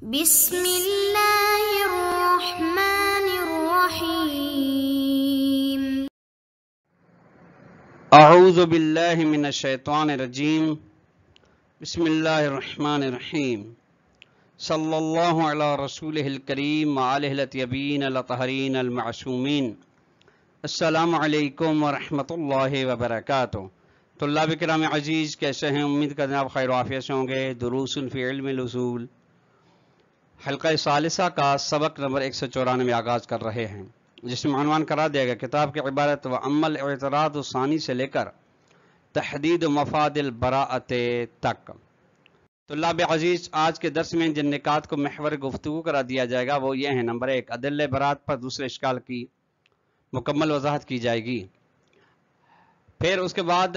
بسم اللہ الرحمن الرحیم۔ اعوذ باللہ من الشیطان الرجیم۔ بسم اللہ الرحمن الرحیم۔ صلی اللہ علی رسولہ الکریم وآلہ الطیبین الطاہرین المعصومین۔ السلام علیکم ورحمۃ اللہ وبرکاتہ۔ طلاب کرام عزیز، کیسے ہیں؟ امید کرتے ہیں آپ خیر و عافیت سے ہوں گے۔ دروس فی علم الاصول حلقہ ثالثہ کا سبق نمبر 194 آغاز کر رہے ہیں، جس میں عنوان قرار دیا گیا کتاب کی عبارت و عمل اعتراض ثانی سے لے کر تحدید مفاد البراءت تک۔ طلاب عزیز، آج کے درس میں جن نکات کو محور گفتگو قرار دیا جائے گا وہ یہ ہیں: نمبر 1، ادلہ برات پر دوسرے اشکال کی مکمل وضاحت کی جائے گی۔ پھر اس کے بعد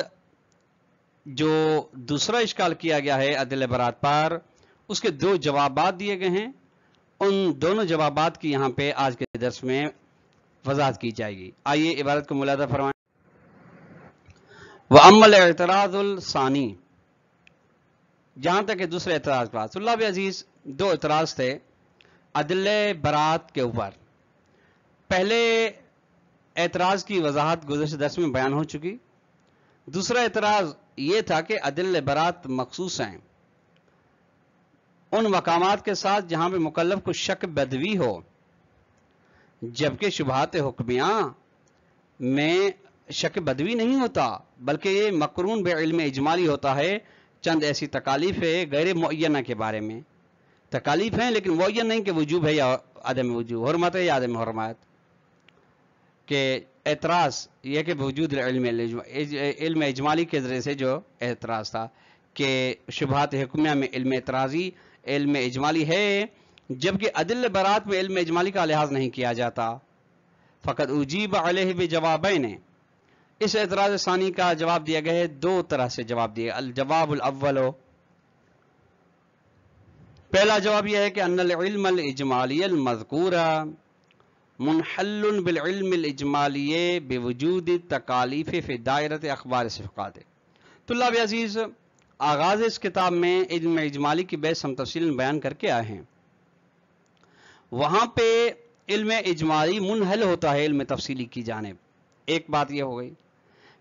جو دوسرا اشکال کیا گیا ہے ادلہ برات پر، اس کے 2 جوابات دیے گئے ہیں، ان دونوں جوابات کی یہاں پہ آج کے درس میں وضاحت کی جائے گی۔ آئیے عبارت کو ملاحظہ فرمائیں۔ وَأَمَّا الْاعْتِرَاضُ الثَّانِي، جہاں تک کہ دوسرے اعتراض کا طلاب عزیز 2 اعتراض تھے ادلہ برات کے اوپر۔ پہلے اعتراض کی وضاحت گزشتہ درس میں بیان ہو چکی۔ دوسرا اعتراض یہ تھا کہ ادلہ برات مخصوص ہیں ان مقامات کے ساتھ جہاں پہ مکلف کو شک بدوی ہو، جبکہ شبہات حکمیہ میں شک بدوی نہیں ہوتا، بلکہ یہ مقرون بعلم اجمالی ہوتا ہے۔ چند ایسی تکالیف ہے غیر معینہ کے بارے میں، تکالیف ہیں لیکن معین نہیں کہ وجوب ہے یا عدم وجوب، حرمت ہے یا عدم حرمت۔ کہ اعتراض یہ کہ وجود علم اجمالی کے ذریعے سے جو اعتراض تھا کہ شبہات حکمیہ میں علم اجمالی ہے، جبکہ ادلہ برات میں علم اجمالی کا لحاظ نہیں کیا جاتا۔ فقط اجیب علیہ بجوابین، اس اعتراض ثانی کا جواب دیا گیا ہے 2 طرح سے جواب دیا۔ الجواب الاول، پہلا جواب یہ ہے کہ ان العلم الاجمالی المذکور منحل بالعلم الاجمالی بوجود تکالیف فی دائرۃ اخبار صفقات۔ طلاب عزیز، آغاز اس کتاب میں علم اجمالی کی بحث ہم تفصیل بیان کر کے آئے ہیں۔ وہاں پہ علم اجمالی منحل ہوتا ہے علم تفصیلی کی جانب، ایک بات یہ ہو گئی۔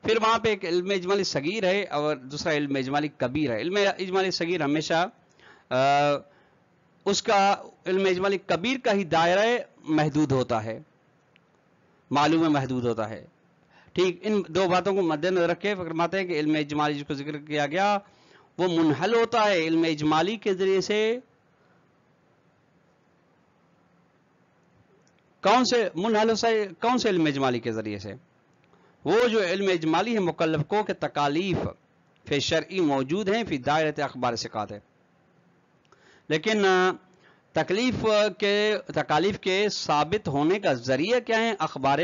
پھر وہاں پہ ایک علم اجمالی صغیر ہے اور دوسرا علم اجمالی کبیر ہے۔ علم اجمالی صغیر ہمیشہ اس کا علم اجمالی کبیر کا ہی دائرہ محدود ہوتا ہے، معلوم محدود ہوتا ہے۔ ٹھیک، ان 2 باتوں کو مد نظر رکھے فرماتے ہیں کہ علم اجمالی جس کو ذکر کیا گیا وہ منحل ہوتا ہے علم اجمالی کے ذریعے سے۔ کون سے منحل ہوتا ہے؟ کون سے علم اجمالی کے ذریعے سے؟ وہ جو علم اجمالی ہے مکلف کو کہ تکالیف فی شرعی موجود ہیں فی دائرۃ اخبار ثقات ہے، لیکن تکالیف کے ثابت ہونے کا ذریعہ کیا ہے؟ اخبار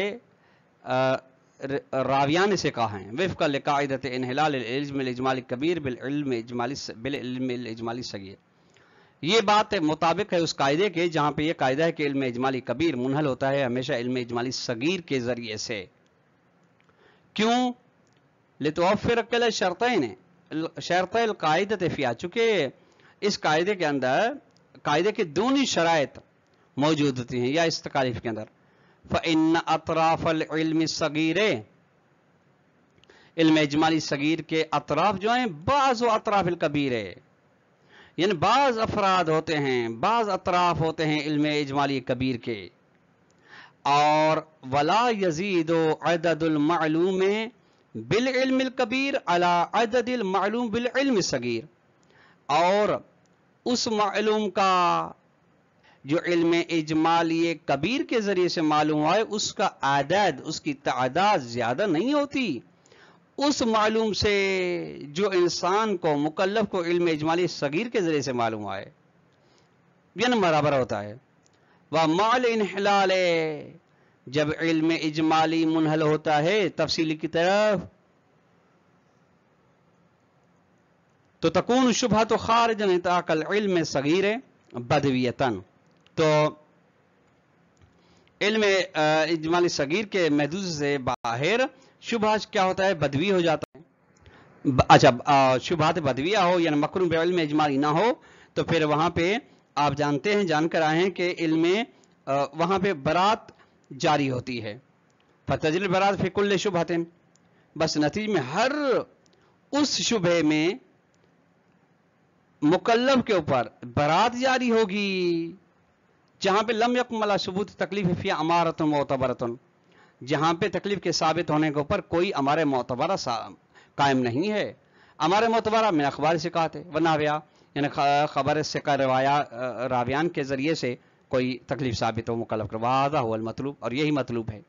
راویان سے کہا ہے، وفق لقاعدۃ انحلال العلم الاجمالی کبیر بالعلم الاجمالی صغیر۔ یہ بات مطابق ہے اس قاعدے کے جہاں پہ یہ قاعدہ ہے کہ علم اجمالی کبیر منحل ہوتا ہے ہمیشہ علم اجمالی صغیر کے ذریعے سے۔ کیوں؟ لتوفر کل شرطین شرط القاعدۃ فیہا، چونکہ اس قاعدے کے اندر قاعدے کے دونوں شرائط موجود ہوتی ہیں یا اس تکالیف کے اندر۔ فإن اطراف العلم الصغیر، علم اجمالی صغیر کے اطراف جو ہیں بعض اطراف الکبیر ہے، یعنی بعض افراد ہوتے ہیں، بعض اطراف ہوتے ہیں علم اجمالی کبیر کے۔ اور ولا یزید عدد المعلوم بالعلم الکبیر علی عدد المعلوم بالعلم الصغیر، اور اس معلوم کا جو علم اجمالی کبیر کے ذریعے سے معلوم ہوا ہے اس کا عدد، اس کی تعداد زیادہ نہیں ہوتی اس معلوم سے جو انسان کو مکلف کو علم اجمالی صغیر کے ذریعے سے معلوم ہوا ہے، یعنی برابر ہوتا ہے۔ وَمَعَ الْإِنْحِلَالِ، جب علم اجمالی منحل ہوتا ہے تفصیلی کی طرف تو تکون شبہۃ خارج نطاق العلم صغیر بدویتاً، تو علم اجمالی صغیر کے محدود سے باہر شبہ کیا ہوتا ہے؟ بدوی ہو جاتا ہے۔ اچھا، شبہات بدویہ ہو یعنی مقرون بعلم اجمالی نہ ہو تو پھر وہاں پہ آپ جانتے ہیں جان کر آئے ہیں کہ علم وہاں پہ برات جاری ہوتی ہے. فتجری برات فی کل شبہتن، بس نتیجے میں ہر اس شبہ میں مکلف کے اوپر برات جاری ہوگی جہاں پہ لم یکمل ثبوت تکلیف فی امارۃ معتبرۃ، جہاں پہ تکلیف کے ثابت ہونے کے اوپر کوئی امارہ معتبرہ قائم نہیں ہے. امارہ معتبرہ من اخبار ثقات ہے وناویہ، یعنی خبر ثقہ راویان کے ذریعے سے کوئی تکلیف ثابت ہو مکلف کر، وہذا هو المطلوب، اور یہی مطلوب ہے.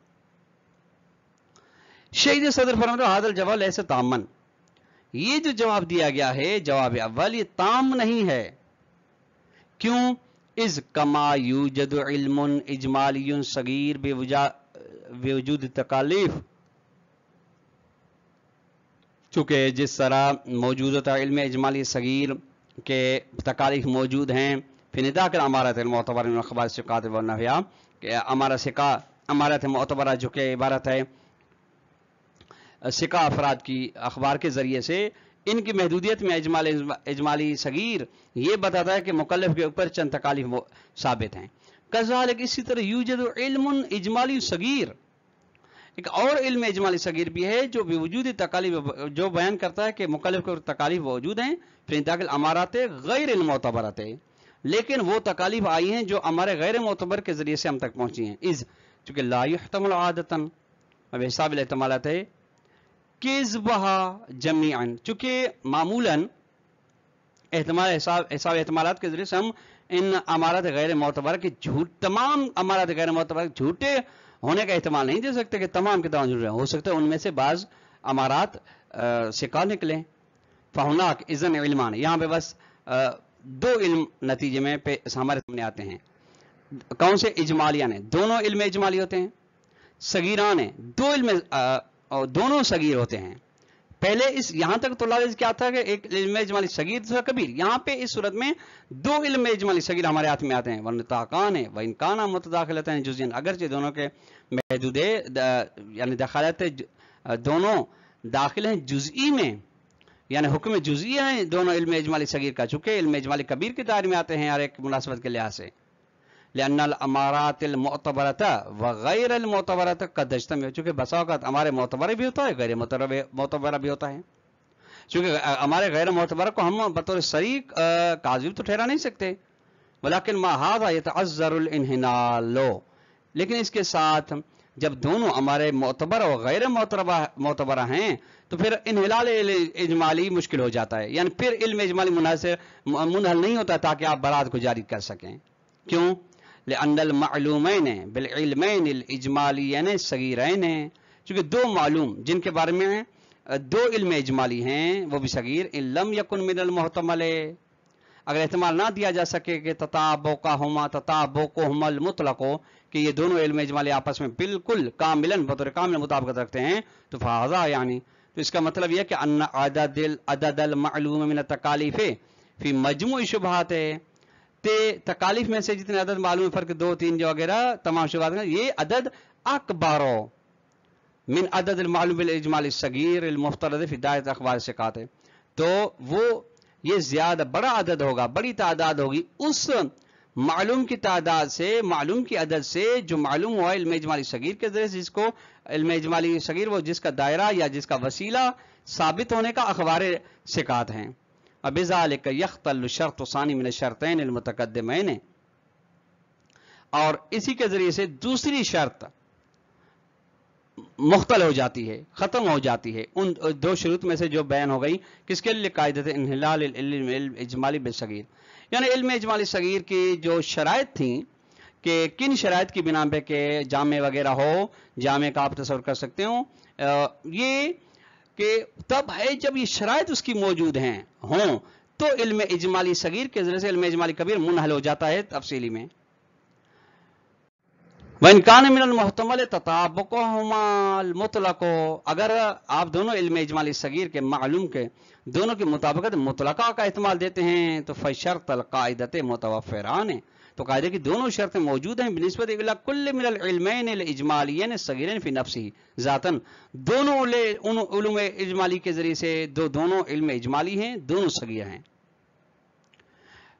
شہید صدر فرماتے ہیں هذا الجواب ليس تاما، یہ جو جواب دیا گیا ہے جواب اول یہ تام نہیں ہے. کیوں؟ از کما یوجد علم اجمالی صغیر بوجود تکالیف، چونکہ جس طرح موجود ہوتا ہے علم اجمالی صغیر کے تکالیف موجود ہیں فی نداء امارات المعتبرہ من اخبار ثقات والنحیہ، کہ امارات معتبرہ جو کہ عبارت ہے ثقہ افراد کی اخبار کے ذریعے سے، ان کی محدودیت میں اجمالی صغیر یہ بتاتا ہے کہ مکلف کے اوپر چند تکالیف ثابت ہیں. کذالک اسی طرح یوجد علم اجمالی صغیر، ایک اور علم اجمالی صغیر بھی ہے جو بوجود تکالیف، جو بیان کرتا ہے کہ مکلف کے اوپر تکالیف موجود ہیں فی داخل امارات غیر المعتبرات، لیکن وہ تکالیف آئی ہیں جو ہمارے غیر معتبر کے ذریعے سے ہم تک پہنچی ہیں. از چونکہ لا یحتمل عادتاً، اب حساب الاحتمالات ہے کذبہا جمیعاً، چونکہ معمولاً حساب احتمالات کے ذریعے سے ہم ان امارات غیر معتبر کے تمام امارات غیر معتبر جھوٹے ہونے کا احتمال نہیں دے سکتے کہ تمام کے تمام جھوٹے ہو سکتے ہیں، ان میں سے بعض امارات ثقہ نکلیں. فہناک اذن علمان، یہاں پہ بس دو علم نتیجے میں ہمارے سامنے آتے ہیں. کون سے؟ اجمالیہ نے، دونوں علم اجمالی ہوتے ہیں. صغیران ہیں، دو علم دونوں صغیر ہوتے ہیں. پہلے اس یہاں تک تو لازم کیا تھا کہ ایک علم اجمالی صغیر دوسرا کبیر، یہاں پہ اس صورت میں دو علم اجمالی صغیر ہمارے ہاتھ میں آتے ہیں. ونطاقان ہے وان کانا متداخلتان جزئیاً، اگرچہ دونوں کے محدودے یعنی دخالت دونوں داخل ہیں جزئی میں، یعنی حکم جزئی ہیں دونوں علم اجمالی صغیر کا، چونکہ علم اجمالی کبیر کے دائرے میں آتے ہیں ہر ایک مناسبت کے لحاظ سے. لأن الامارات المعتبرۃ وغیر المعتبرۃ قد تجتمع، چونکہ بسا اوقات ہمارے معتبر بھی ہوتا ہے غیر معتبرہ بھی ہوتا ہے. چونکہ ہمارے غیر معتبرہ کو ہم بطور شریک کاذب تو ٹھہرا نہیں سکتے، ولیکن ما ھذا یتعذر الانحلال، لیکن اس کے ساتھ جب دونوں ہمارے معتبر اور غیر معتبرہ ہیں تو پھر انحلال اجمالی مشکل ہو جاتا ہے، یعنی پھر علم اجمالی منحل نہیں ہوتا تاکہ آپ برات کو جاری کر سکیں. کیوں؟ لأن المعلومین بالعلمین الاجمالین الصغیرین، چونکہ دو معلوم جن کے بارے میں دو علم اجمالی ہیں وہ بھی صغیر، ان لم یکن من المحتمل، اگر احتمال نہ دیا جا سکے کہ تطابقہما المطلق، کہ یہ دونوں علم اجمالی آپس میں بالکل کاملاً بطور کامل مطابقت رکھتے ہیں، تو فہذا یعنی تو اس کا مطلب یہ کہ ان عدد المعلوم من التکالیف فی مجموع شبہات، تکالیف میں سے جتنے عدد معلوم فرق 2 3 جو وغیرہ تمام شبہات ہیں، یہ عدد اکبر من عدد المعلوم بالاجمال الصغیر المفترض فی دائرۃ اخبار ثقات، تو وہ یہ زیادہ بڑا عدد ہوگا، بڑی تعداد ہوگی اس معلوم کی تعداد سے، معلوم کی عدد سے جو معلوم ہوا علم اجمالی صغیر کے ذریعے، جس کو علم اجمالی صغیر وہ جس کا دائرہ یا جس کا وسیلہ ثابت ہونے کا اخبار ثقات ہیں. وبذالک یختل شرط ثانی من الشرطین المتقدمین، اور اسی کے ذریعے سے دوسری شرط مختل ہو جاتی ہے، ختم ہو جاتی ہے ان دو شروط میں سے جو بیان ہو گئی، کس کے لیے؟ قاعدۃ انحلال العلم اجمالی بالصغیر، یعنی علم اجمالی صغیر کی جو شرائط تھیں کہ کن شرائط کی بنا پہ کہ جامع وغیرہ ہو، جامع کا آپ تصور کر سکتے ہو، یہ کہ تب ہے جب یہ شرائط اس کی موجود ہیں ہوں تو علم اجمالی صغیر کے ذریعے سے علم اجمالی کبیر منحل ہو جاتا ہے تفصیلی میں. وَإِنْ كَانَ مِنَ الْمُحْتَمَلِ تَطَابُقُهُمَا الْمُطْلَقُ، اگر آپ دونوں علم اجمالی صغیر کے معلوم کے دونوں کی مطابقت مطلقہ کا احتمال دیتے ہیں تو فشرط القاعدۃ متوفران، تو قاعدے کی دونوں شرطیں موجود ہیں بنسبت الی کل من العلمین الاجمالیین الصغیرین فی نفسہ ذاتاً، دونوں علوم اجمالی کے ذریعے سے دونوں علم اجمالی ہیں، دونوں صغیر ہیں.